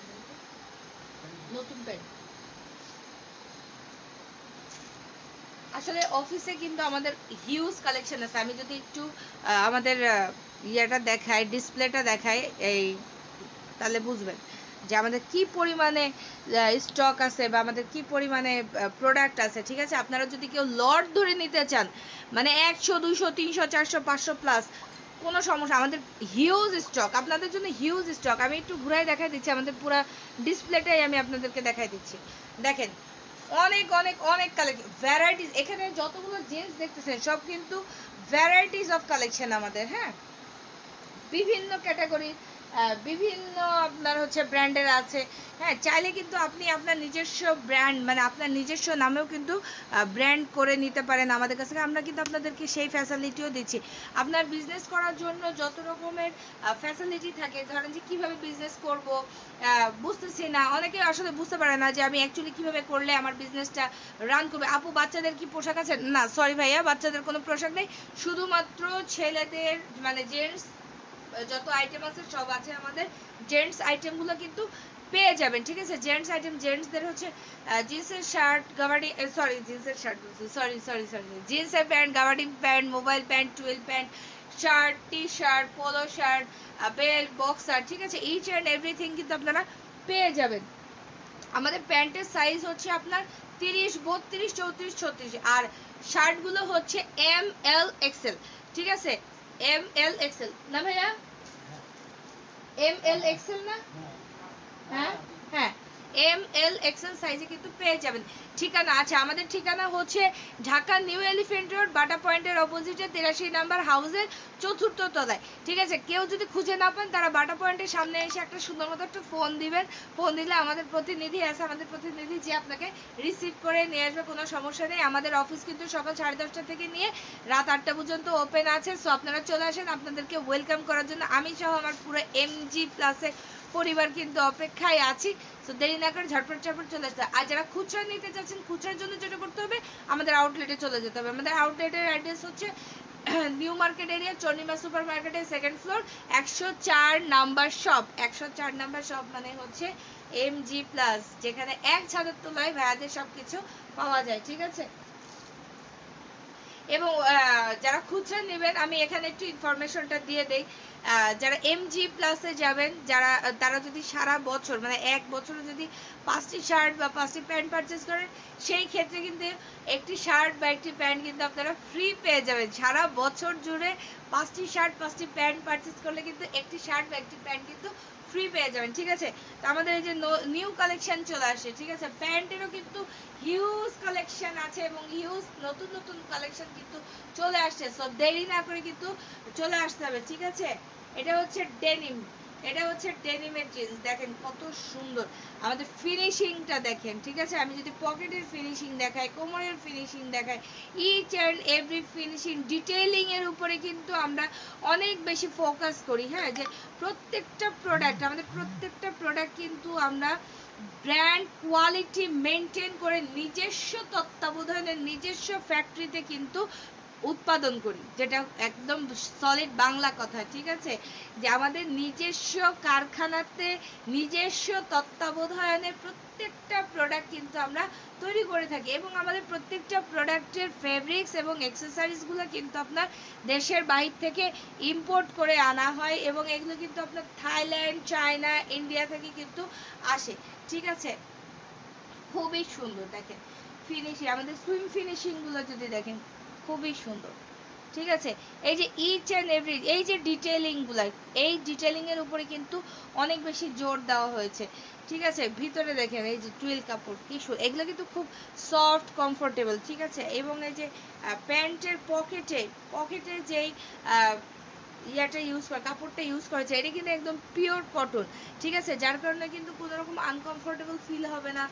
নতুন প্যান্ট আসলে অফিসে কিন্তু আমাদের হিউজ কালেকশন আছে। আমি যদি একটু আমাদের ইয়েটা দেখাই, ডিসপ্লেটা দেখাই, এই তাহলে বুঝবেন যে আমাদের কি পরিমাণে স্টক আছে বা আমাদের কি পরিমাণে প্রোডাক্ট আছে, ঠিক আছে। আপনারা যদি কেউ লট ধরে নিতে চান, মানে 100 200 300 400 500 প্লাস, কোনো সমস্যা, আমাদের হিউজ স্টক, আপনাদের জন্য হিউজ স্টক। আমি একটু ঘুরাই দেখাই দিচ্ছি, আমাদের পুরো ডিসপ্লেটাই আমি আপনাদেরকে দেখাই দিচ্ছি। দেখেন, অনেক অনেক অনেক কালেকশন, ভ্যারাইটিস, এখানে যতগুলো জিন্স দেখতেছেন সব কিন্তু ভ্যারাইটিস অফ কালেকশন আমাদের, হ্যাঁ, বিভিন্ন ক্যাটাগরি, বিভিন্ন আপনার হচ্ছে ব্র্যান্ডের আছে, হ্যাঁ, চাইলে কিন্তু আপনি আপনার নিজস্ব ব্র্যান্ড, মানে আপনার নিজস্ব নামেও কিন্তু ব্র্যান্ড করে নিতে পারেন আমাদের কাছ থেকে। আমরা কিন্তু আপনাদেরকে সেই ফ্যাসিলিটিও দিচ্ছি। আপনার বিজনেস করার জন্য যত রকমের ফ্যাসিলিটি থাকে, ধরেন যে কিভাবে বিজনেস করব, বুঝতেছি না, অনেকে আসলে বুঝতে পারে না যে আমি অ্যাকচুয়ালি কিভাবে করলে আমার বিজনেসটা রান করবে। আপু বাচ্চাদের কি পোশাক আছে? না সরি ভাইয়া, বাচ্চাদের কোনো পোশাক নেই, শুধুমাত্র ছেলেদের, মানে জেন্টস যত আইটেম আছে সব আছে আমাদের। জেন্টস আইটেমগুলো কিন্তু পেয়ে যাবেন, ঠিক আছে। জেন্টস আইটেম, জেন্টসদের হচ্ছে জিন্সের শার্ট, গাবাডি, সরি জিন্সের শার্ট, সরি সরি সরি, জিন্সের প্যান্ট, গাবাডিং প্যান্ট, মোবাইল প্যান্ট, টুয়েল pant, shirt, T shirt, polo shirt, belt, boxer, ঠিক আছে, ইচ অ্যান্ড এভরিথিং কিন্তু আপনারা পেয়ে যাবেন। আমাদের প্যান্টের সাইজ হচ্ছে আপনার 30 32 34 36, আর শার্টগুলো হচ্ছে ML XL, ঠিক আছে, ML XL না ভাইয়া, ML XL না, হ্যাঁ হ্যাঁ, ML XL সাইজে কিন্তু পেয়ে যাবেন। ঠিকানা আছে, আমাদের ঠিকানা হচ্ছে ঢাকা নিউ এলিফ্যান্ট রোড, বাটা পয়েন্টের অপোজিটে 83 নাম্বার হাউসের 4th তলায়, ঠিক আছে। কেউ যদি খুঁজে না পান, তারা বাটা পয়েন্টের সামনে এসে একটা সুন্দর মতো একটা ফোন দিবেন। ফোন দিলে আমাদের প্রতিনিধি আছে, আমাদের প্রতিনিধি যে আপনাকে রিসিভ করে নিয়ে আসবে, কোনো সমস্যা নেই। আমাদের অফিস কিন্তু সকাল 10:30 থেকে নিয়ে রাত 8টা পর্যন্ত ওপেন আছে। সো আপনারা চলে আসেন, আপনাদেরকে ওয়েলকাম করার জন্য আমি সহ আমার পুরো MG প্লাসের পরিবার কিন্তু অপেক্ষায় আছি। তো দেরি না করে ঝটপট ঝটপট চলে আসতে। আর যারা খুচরা নিতে চাচ্ছেন, খুচরার জন্য যেটা করতে হবে, আমাদের আউটলেটে চলে যেতে হবে। আমাদের আউটলেটের অ্যাড্রেস হচ্ছে new market area, Chandima super মার্কেটের 2nd floor, 104 number shop. 104 number shop মানে হচ্ছে MG প্লাস, যেখানে এক ছাদের তলায় ভাইয়াদের সবকিছু পাওয়া যায়, ঠিক আছে। এবং যারা খুচরা নেবেন, আমি এখানে একটু ইনফরমেশনটা দিয়ে দেই। যারা MG প্লাসে যাবেন, যারা তারা যদি সারা বছর, মানে এক বছরে যদি 5টি শার্ট বা 5টি প্যান্ট পারচেস করেন, সেই ক্ষেত্রে কিন্তু একটি শার্ট বা একটি প্যান্ট কিন্তু আপনারা ফ্রি পেয়ে যাবেন। সারা বছর জুড়ে 5টি শার্ট 5টি প্যান্ট পারচেজ করলে কিন্তু একটি শার্ট বা একটি প্যান্ট কিন্তু ফ্রি পেয়ে যাবেন, ঠিক আছে। তো আমাদের এই যে নিউ কালেকশন চলে আসে, ঠিক আছে, প্যান্টেরও কিন্তু হিউজ কালেকশন আছে এবং হিউজ নতুন নতুন কালেকশন কিন্তু চলে আসছে। সো দেরি না করে কিন্তু চলে আসতে হবে, ঠিক আছে। এটা হচ্ছে ডেনিম, এটা হচ্ছে ডেনিমের জিন্স, দেখেন কত সুন্দর আমাদের ফিনিশিংটা দেখেন, ঠিক আছে। আমি যদি পকেটের ফিনিশিং দেখাই, কোমরের ফিনিশিং দেখাই, each and every finishing detailing এর উপরে কিন্তু আমরা অনেক বেশি ফোকাস করি, হ্যাঁ, যে প্রত্যেকটা প্রোডাক্ট, আমাদের প্রত্যেকটা প্রোডাক্ট কিন্তু আমরা ব্র্যান্ড কোয়ালিটি মেনটেন করে নিজস্ব তত্ত্বাবধানে নিজস্ব ফ্যাক্টরিতে কিন্তু উৎপাদন করি, যেটা একদম সলিড বাংলা কথা, ঠিক আছে, যে আমাদের নিজস্ব কারখানাতে নিজস্ব তত্ত্বাবধানে প্রত্যেকটা প্রোডাক্ট কিন্তু আমরা তৈরি করে থাকি এবং আমাদের প্রত্যেকটা প্রোডাক্টের ফেব্রিক্স এবং অ্যাক্সেসরিজগুলো কিন্তু আপনার দেশের বাইরে থেকে ইম্পোর্ট করে আনা হয় এবং এগুলো কিন্তু আপনার থাইল্যান্ড, চায়না, ইন্ডিয়া থেকে কিন্তু আসে, ঠিক আছে। খুবই সুন্দর দেখেন ফিনিশিং, আমাদের সুইং ফিনিশিংগুলো যদি দেখেন খুবই সুন্দর, ঠিক আছে। এই যে ইচ অ্যান্ড এভরি, এই যে ডিটেইলিংগুলো, এই ডিটেইলিংয়ের উপরে কিন্তু অনেক বেশি জোর দেওয়া হয়েছে, ঠিক আছে। ভিতরে দেখেন এই যে টুইল কাপড় কি এগুলো কিন্তু খুব সফট কমফোর্টেবল, ঠিক আছে। এবং এই যে প্যান্টের পকেটে পকেটে যেই ইয়াটা ইউজ করে, কাপড়টা ইউজ করেছে, এটা কিন্তু একদম পিওর কটন, ঠিক আছে, যার কারণে কিন্তু কোনো রকম আনকমফোর্টেবল ফিল হবে না,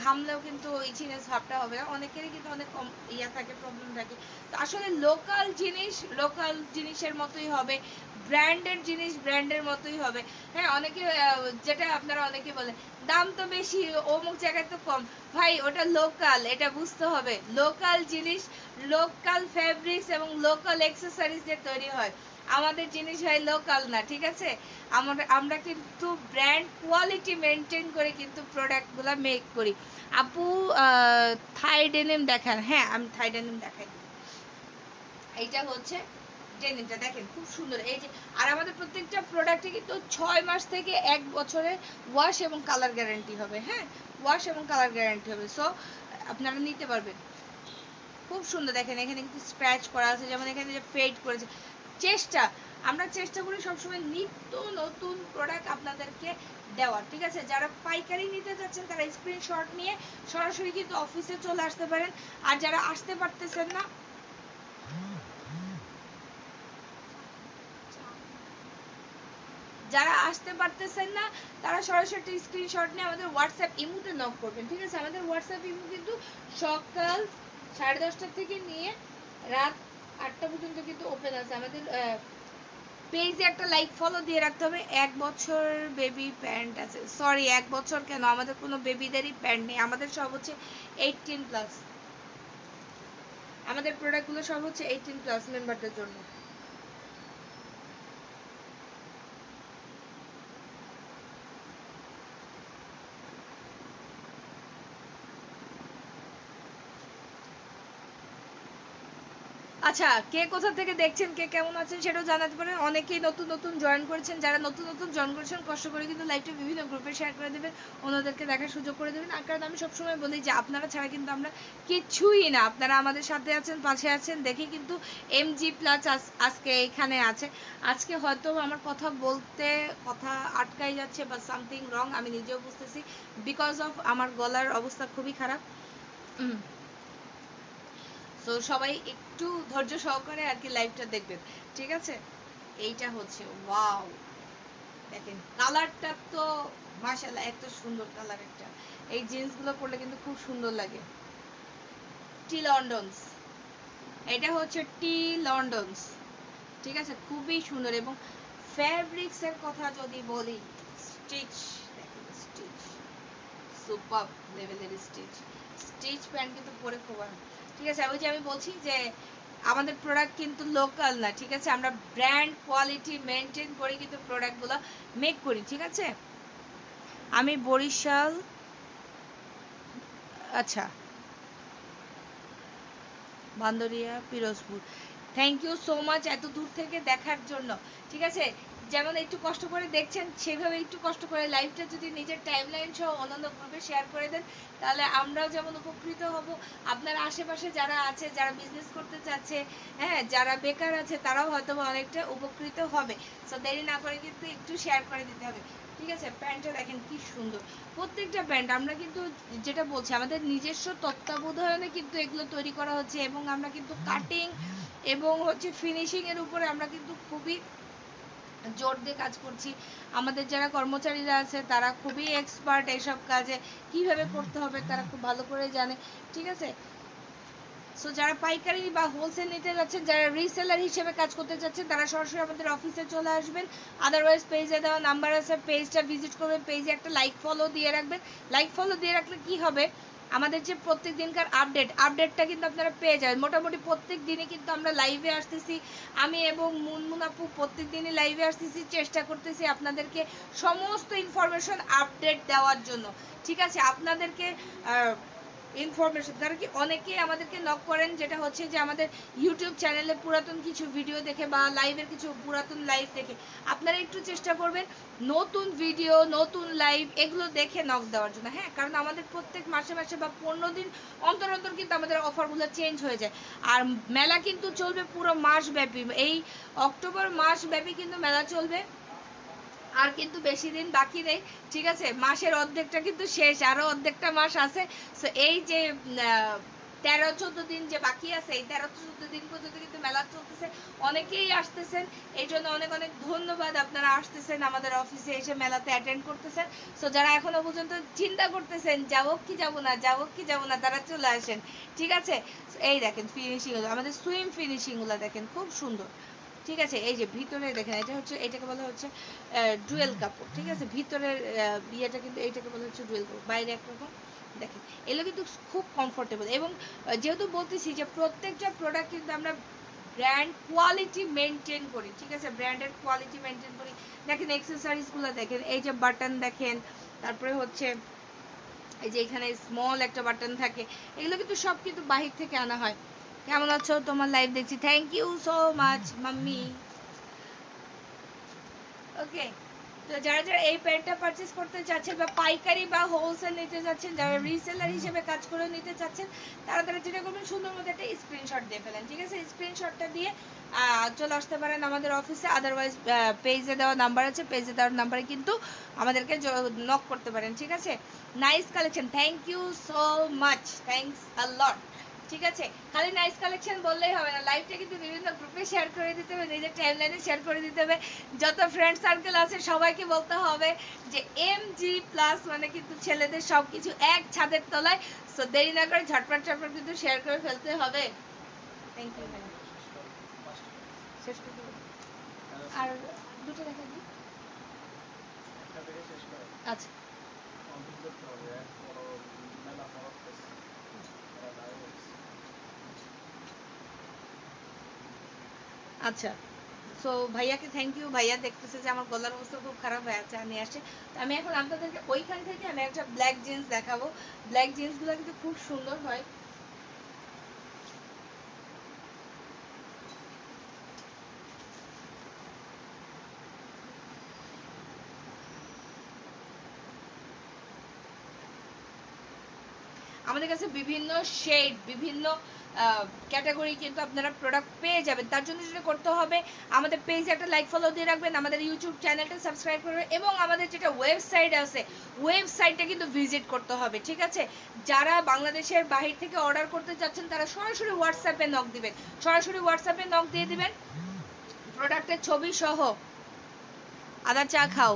ঘামলেও কিন্তু ইচিনেস ভাবটা হবে না। অনেকেরই কিন্তু অনেক কম ইয়া থাকে, প্রবলেম থাকে। তো আসলে লোকাল জিনিস লোকাল জিনিসের মতোই হবে, ব্র্যান্ডের জিনিস ব্র্যান্ডের মতোই হবে, হ্যাঁ। অনেকে যেটা আপনারা অনেকে বলে দাম তো বেশি, অমুক জায়গায় তো কম, ভাই ওটা লোকাল, এটা বুঝতে হবে। লোকাল জিনিস, লোকাল ফেব্রিক্স এবং লোকাল অ্যাক্সেসরিজ দিয়ে তৈরি হয়, আমাদের জিনিস হয় লোকাল না, ঠিক আছে। আমরা কিন্তু ব্র্যান্ড কোয়ালিটি মেনটেন করে কিন্তু প্রোডাক্টগুলো মেক করি। আপু থাই ডেনিম দেখান, হ্যাঁ আমি থাই ডেনিম দেখাই। এইটা হচ্ছে ডেনিমটা দেখেন খুব সুন্দর, এই যে আর আমাদের প্রত্যেকটা প্রোডাক্টে কিন্তু 6 মাস থেকে 1 বছরের ওয়াশ এবং কালার গ্যারান্টি হবে, হ্যাঁ, ওয়াশ এবং কালার গ্যারান্টি হবে। সো আপনারা নিতে পারবেন। খুব সুন্দর দেখেন, এখানে কিন্তু স্ক্র্যাচ করা আছে, যেমন এখানে যে ফেড করেছে। চেষ্টা, আমরা চেষ্টা করি সবসময় নিত্য নতুন প্রোডাক্ট আপনাদেরকে দেওয়ার, ঠিক আছে। যারা পাইকারি নিতে চাচ্ছেন তারা স্ক্রিনশট নিয়ে সরাসরি কিন্তু অফিসে চলে আসতে পারেন, আর যারা আসতে পারতেছেন না, যারা আসতে পারতেছেন না তারা সরাসরি স্ক্রিনশট নিয়ে আমাদের হোয়াটসঅ্যাপ ইমুতে নক করবেন, ঠিক আছে। আমাদের হোয়াটসঅ্যাপ ইমু কিন্তু সকাল 10:30 থেকে নিয়ে রাত 8টা পর্যন্ত কিন্তু ওপেন আছে। আমাদের পেজে একটা লাইক ফলো দিয়ে রাখতে হবে। 1 বছর বেবি প্যান্ট আছে, সরি 1 বছর কেন, আমাদের কোনো বেবিদেরই প্যান্ট নেই, আমাদের সব হচ্ছে 18+। আমাদের প্রোডাক্টগুলো সব হচ্ছে 18+ মেম্বারদের জন্য। আচ্ছা, কে কোথা থেকে দেখছেন, কে কেমন আছেন সেটাও জানাতে পারেন। অনেকেই নতুন নতুন জয়েন করেছেন, যারা নতুন নতুন জয়েন করেছেন কষ্ট করে কিন্তু লাইভটা বিভিন্ন গ্রুপে শেয়ার করে দেবেন, অন্যদেরকে দেখার সুযোগ করে দেবেন। আর কারণ আমি সবসময় বলি যে আপনারা ছাড়া কিন্তু আমরা কিছুই না, আপনারা আমাদের সাথে আছেন, পাশে আছেন, দেখে কিন্তু MG প্লাস আজকে এখানে আছে। আজকে হয়তো আমার কথা বলতে কথা আটকাই যাচ্ছে বা সামথিং রং, আমি নিজেও বুঝতেছি, বিকজ অফ আমার গলার অবস্থা খুবই খারাপ। তো সবাই একটু ধৈর্য সহকারে আর কি লাইভটা দেখবেন, ঠিক আছে। এইটা হচ্ছে ওয়াও, দেখেন কালারটা তো মাশাআল্লাহ, এত সুন্দর কালার একটা, এই জিন্সগুলো পরলে কিন্তু খুব সুন্দর লাগে। টি লন্ডনস, এটা হচ্ছে টি লন্ডনস, ঠিক আছে, খুবই সুন্দর। এবং ফ্যাব্রিক্স এর কথা যদি বলি, স্টিচ দেখেন, স্টিচ সুপার লেভেলের স্টিচ, স্টিচ প্যান্ট কিন্তু পরে খুব ভালো, ঠিক আছে। ওই যে আমি বলছি যে আমাদের প্রোডাক্ট কিন্তু লোকাল না, ঠিক আছে, আমরা ব্র্যান্ড কোয়ালিটি মেনটেন করে কিন্তু প্রোডাক্টগুলো মেক করি, ঠিক আছে। আমি বরিশাল, আচ্ছা, Bandaria, Pirojpur. Thank you so much এত দূর থেকে দেখার জন্য, ঠিক আছে। যেমন একটু কষ্ট করে দেখছেন সেভাবে একটু কষ্ট করে লাইভটা যদি নিজের টাইমলাইন সহ অন্যান্য গ্রুপে শেয়ার করে দেন, তাহলে আমরাও যেমন উপকৃত হব, আপনার আশেপাশে যারা আছে, যারা বিজনেস করতে চাচ্ছে, হ্যাঁ, যারা বেকার আছে, তারাও হয়তো অনেকটা উপকৃত হবে। সো দেরি না করে কিন্তু একটু শেয়ার করে দিতে হবে। ঠিক আছে, প্যান্টটা দেখেন কি সুন্দর, প্রত্যেকটা প্যান্ট আমরা কিন্তু যেটা বলছি আমাদের নিজস্ব তত্ত্বাবধানে কিন্তু এগুলো তৈরি করা হচ্ছে, এবং আমরা কিন্তু কাটিং এবং হচ্ছে ফিনিশিং এর উপরে আমরা কিন্তু খুবই জোর দিয়ে কাজ করছি। আমাদের যারা কর্মচারীরা আছে তারা খুবই এক্সপার্ট এইসব কাজে, কিভাবে করতে হবে তারা খুব ভালো করে জানে। ঠিক আছে, সো যারা পাইকারি বা হোলসেল নিতে যাচ্ছেন, যারা রিসেলার হিসেবে কাজ করতে চাচ্ছেন, তারা সরাসরি আমাদের অফিসে চলে আসবেন। আদারওয়াইজ পেজে দেওয়া নাম্বার আছে, পেজটা ভিজিট করবেন, পেজে একটা লাইক ফলো দিয়ে রাখবেন। লাইক ফলো দিয়ে রাখলে কি হবে, আমাদের যে প্রত্যেক দিনকার আপডেটটা কিন্তু আপনারা পেয়ে যাবেন। মোটামুটি প্রত্যেক দিনই কিন্তু আমরা লাইভে আসতেছি, আমি এবং মুনমুন আপু প্রত্যেক দিনই লাইভে আসতেছি, চেষ্টা করতেছি আপনাদেরকে সমস্ত ইনফরমেশন আপডেট দেওয়ার জন্য। ঠিক আছে, আপনাদেরকে ইনফরমেশন, তারা কি অনেকেই আমাদেরকে নক করেন, যেটা হচ্ছে যে আমাদের ইউটিউব চ্যানেলে পুরাতন কিছু ভিডিও দেখে বা লাইভের কিছু পুরাতন লাইভ দেখে আপনারা একটু চেষ্টা করবেন নতুন ভিডিও, নতুন লাইভ এগুলো দেখে নক দেওয়ার জন্য। হ্যাঁ, কারণ আমাদের প্রত্যেক মাসে মাসে বা 15 দিন অন্তর অন্তর কিন্তু আমাদের অফারগুলো চেঞ্জ হয়ে যায়। আর মেলা কিন্তু চলবে পুরো মাস ব্যাপী, এই অক্টোবর মাস ব্যাপী কিন্তু মেলা চলবে, আর কিন্তু বেশি দিন বাকি নেই। ঠিক আছে, মাসের অর্ধেকটা কিন্তু শেষ, আরো অর্ধেকটা মাস আছে। সো এই যে 13-14 দিন যে বাকি আছে, এই 13-14 দিন পর্যন্ত কিন্তু মেলা চলতেছে, অনেকেই আসতেছেন, এই জন্য অনেক অনেক ধন্যবাদ। আপনারা আসতেছেন আমাদের অফিসে এসে মেলাতে অ্যাটেন্ড করতেছেন। সো যারা এখনো পর্যন্ত চিন্তা করতেছেন যাবো কি যাবো না, যাবো কি যাবো না, তারা চলে আসেন। ঠিক আছে, এই দেখেন ফিনিশিং গুলো, আমাদের সুইম ফিনিশিং গুলো দেখেন খুব সুন্দর। ঠিক আছে, এই যে ভিতরে দেখেন, এটা হচ্ছে, এটাকে বলা হচ্ছে ডুয়েল কাপড়। ঠিক আছে, ভিতরের ইয়েটা কিন্তু এইটাকে বলা হচ্ছে ডুয়েল কাপড়, বাইরে একরকম। দেখেন এগুলো কিন্তু খুব কমফোর্টেবল, এবং যেহেতু বলতেছি যে প্রত্যেকটা প্রোডাক্ট কিন্তু আমরা ব্র্যান্ড কোয়ালিটি মেনটেন করি। ঠিক আছে, ব্র্যান্ডের কোয়ালিটি মেনটেন করি। দেখেন এক্সেসরিজগুলো দেখেন, এই যে বাটন দেখেন, তারপরে হচ্ছে এই যে এখানে স্মল একটা বাটন থাকে, এগুলো কিন্তু সব কিন্তু বাহির থেকে আনা হয়। কেমন আছো, তোমার লাইভ দেখছি, thank you so much mummy. Okay, তো যারা যারা এই প্যান্টটা পারচেজ করতে চাচ্ছেন বা পাইকারি বা হোলসেল নিতে চাচ্ছেন, যারা রিসেলার হিসেবে কাজ করে নিতে চাচ্ছেন, তারা তারা যেটা করবেন সুন্দর মতো একটা স্ক্রিনশট দিয়ে ফেলেন। ঠিক আছে, স্ক্রিনশটটা দিয়ে চলে আসতে পারেন আমাদের অফিসে। আদারওয়াইজ পেজে দেওয়া নাম্বার আছে, পেজে দেওয়ার নাম্বারে কিন্তু আমাদেরকে নক করতে পারেন। ঠিক আছে, nice collection, thank you so much, thanks a lot. ঠিক আছে, খালি নাইস কালেকশন বললেই হবে না, লাইভটা কিন্তু বিভিন্ন গ্রুপে শেয়ার করে দিতে হবে, নিজের টাইমলাইনে শেয়ার করে দিতে হবে, যত ফ্রেন্ড সার্কেল আছে সবাইকে বলতে হবে যে MG প্লাস মানে কিন্তু ছেলেদের সবকিছু এক ছাদের তলায়। সো দেরি না করে ঝটপট ঝটপট কিন্তু শেয়ার করে ফেলতে হবে। Thank you. শেষ করে দেবো আর দুটো দেখা দিই। আচ্ছা, আচ্ছা, সো ভাইয়াকে থ্যাংক ইউ। ভাইয়া দেখতেছে যে আমার গলার অবস্থা খুব খারাপ হয়ে আছে, আমি আসছে। তো আমি এখন আপনাদেরকে ওইখান থেকে আমি একটা ব্ল্যাক জিন্স দেখাবো। ব্ল্যাক জিন্সগুলো কিন্তু খুব সুন্দর হয়। আমাদের কাছে বিভিন্ন শেড, বিভিন্ন ক্যাটাগরি কিন্তু আপনারা প্রোডাক্ট পেয়ে যাবেন। তার জন্য যেটা করতে হবে, আমাদের পেজে একটা লাইক ফলো দিয়ে রাখবেন, আমাদের ইউটিউব চ্যানেলটা সাবস্ক্রাইব করবেন, এবং আমাদের যেটা ওয়েবসাইট আছে ওয়েবসাইটটা কিন্তু ভিজিট করতে হবে। ঠিক আছে, যারা বাংলাদেশের বাহির থেকে অর্ডার করতে চাচ্ছেন তারা সরাসরি হোয়াটসঅ্যাপে নক দিবেন, সরাসরি হোয়াটসঅ্যাপে নক দিয়ে দিবেন প্রোডাক্টের ছবি সহ। আদা চা খাও,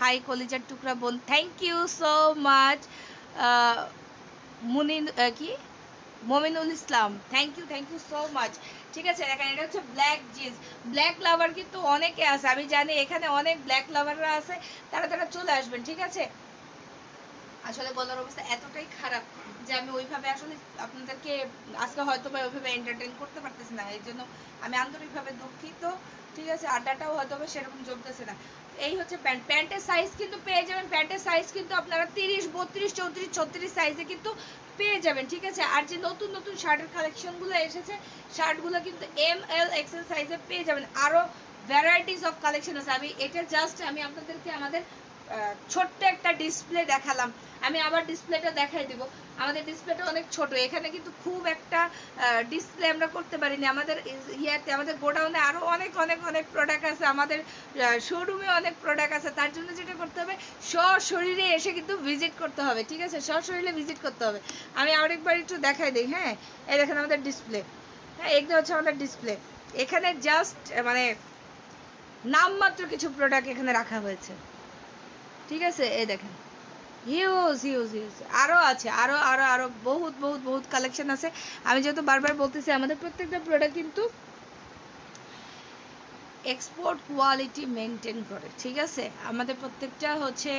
হাই কলিজার টুকরা বোন, thank you so much. Munin কি Mominul Islam, thank you so much. ঠিক আছে, দেখেন এটা হচ্ছে ব্ল্যাক জিন্স। ব্ল্যাক লাভার কিন্তু অনেকে আছে, আমি জানি এখানে অনেক ব্ল্যাক লাভাররা আছে, তারা তারা চলে আসবেন। ঠিক আছে, আসলে গলার অবস্থা এতটাই খারাপ যে আমি ওইভাবে আসলে আপনাদেরকে আজকে হয়তো বা ওইভাবে এন্টারটেইন করতে পারতেছি না, এই জন্য আমি আন্তরিকভাবে দুঃখিত। ঠিক আছে, আড্ডাটাও হয়তো বা সেরকম জমতেছে না। এই হচ্ছে প্যান্ট, প্যান্টের সাইজ কিন্তু পেয়ে যাবেন, প্যান্টের সাইজ কিন্তু আপনারা 30, 32, 34, 36 সাইজে কিন্তু পেয়ে যাবেন। ঠিক আছে, আর যে নতুন নতুন শার্টের কালেকশনগুলো এসেছে, শার্টগুলো কিন্তু ML XL সাইজে পেয়ে যাবেন। আরও ভ্যারাইটিস অফ কালেকশন আছে। আমি এটা জাস্ট আমি আপনাদেরকে আমাদের ছোট্ট একটা ডিসপ্লে দেখালাম। আমি আবার ডিসপ্লেটা দেখাই দিব। আমাদের ডিসপ্লেটা অনেক ছোট, এখানে কিন্তু খুব একটা ডিসপ্লে আমরা করতে পারিনি। আমাদের ইয়াতে আমাদের গোডাউনে আরো অনেক অনেক অনেক প্রোডাক্ট আছে, আমাদের শোরুমে অনেক প্রোডাক্ট আছে। তার জন্য যেটা করতে হবে, সশরীরে এসে কিন্তু ভিজিট করতে হবে, ঠিক আছে? সশরীরে ভিজিট করতে হবে। আমি আরেকবার একটু দেখাই দিই। হ্যাঁ, এই দেখেন আমাদের ডিসপ্লে। হ্যাঁ, এগুলো হচ্ছে আমাদের ডিসপ্লে। এখানে জাস্ট মানে নামমাত্র কিছু প্রোডাক্ট এখানে রাখা হয়েছে, ঠিক আছে? এই দেখেন, হিউজ হিউজ হিউজ আরো আছে, আরো আরো আরো বহুত বহুত বহুত কালেকশন আছে। আমি যেহেতু বারবার বলতেছি, আমাদের প্রত্যেকটা প্রোডাক্ট কিন্তু এক্সপোর্ট কোয়ালিটি মেনটেন করে, ঠিক আছে? আমাদের প্রত্যেকটা হচ্ছে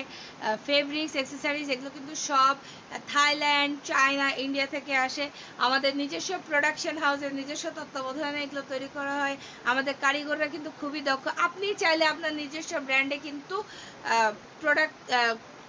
ফেব্রিক্স, অ্যাক্সেসরিজ, এগুলো কিন্তু সব থাইল্যান্ড, চায়না, ইন্ডিয়া থেকে আসে। আমাদের নিজস্ব প্রোডাকশন হাউসের নিজস্ব তত্ত্বাবধানে এগুলো তৈরি করা হয়। আমাদের কারিগররা কিন্তু খুবই দক্ষ। আপনি চাইলে আপনার নিজস্ব ব্র্যান্ডে কিন্তু প্রোডাক্ট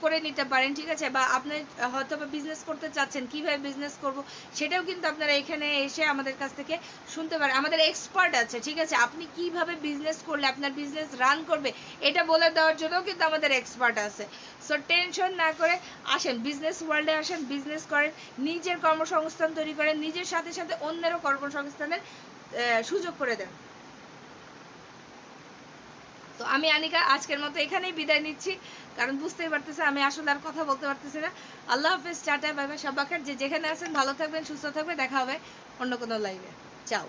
করে নিতে পারেন, ঠিক আছে? বা আপনি হয়তো বা বিজনেস করতে চাচ্ছেন, কিভাবে বিজনেস করব সেটাও কিন্তু আপনারা এখানে এসে আমাদের কাছ থেকে শুনতে পারেন। আমাদের এক্সপার্ট আছে, ঠিক আছে? আপনি কিভাবে বিজনেস করলে আপনার বিজনেস রান করবে এটা বলে দেওয়ার জন্য কিন্তু আমাদের এক্সপার্ট আছে। সো টেনশন না করে আসেন, বিজনেস ওয়ার্ল্ডে আসেন, বিজনেস করেন, নিজের কর্মসংস্থান তৈরি করেন, নিজের সাথে সাথে অন্যেরও কর্মসংস্থানের সুযোগ করে দেন। তো আমি আনিকা আজকের মতো এখানেই বিদায় নিচ্ছি, কারণ বুঝতেই পারতেছে আমি আসলে আর কথা বলতে পারতেছি না। আল্লাহ হাফেজ, টাটা, বাই বাই। সবাইকার যে যেখানে আছেন ভালো থাকবেন, সুস্থ থাকবেন। দেখা হবে অন্য কোনো লাইভে। চাও।